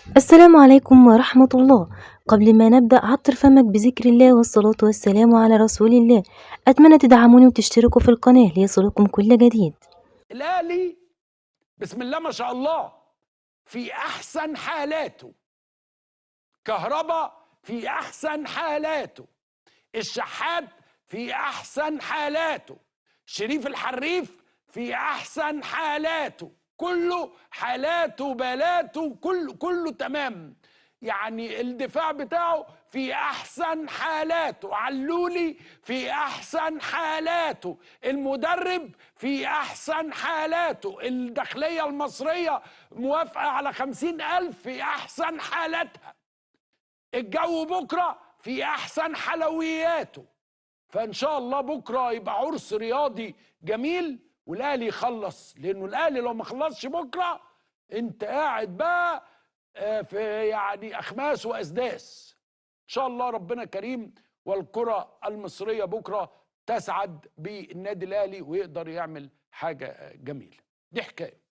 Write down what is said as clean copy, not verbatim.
السلام عليكم ورحمة الله. قبل ما نبدأ عطر فمك بذكر الله والصلاة والسلام على رسول الله. أتمنى تدعموني وتشتركوا في القناة ليصلكم كل جديد. الأهلي بسم الله ما شاء الله في أحسن حالاته، كهربا في أحسن حالاته، الشحات في أحسن حالاته، شريف الحريف في أحسن حالاته، كله حالاته بلاته كله تمام. يعني الدفاع بتاعه في أحسن حالاته، علولي في أحسن حالاته، المدرب في أحسن حالاته، الداخلية المصرية موافقة على 50,000 في أحسن حالاتها، الجو بكرة في أحسن حلوياته. فإن شاء الله بكرة يبقى عرس رياضي جميل والأهلي يخلص، لأنه الأهلي لو ما خلصش بكرة أنت قاعد بقى في يعني أخماس وأسداس. إن شاء الله ربنا كريم، والكرة المصرية بكرة تسعد بالنادي الأهلي ويقدر يعمل حاجة جميلة. دي حكاية.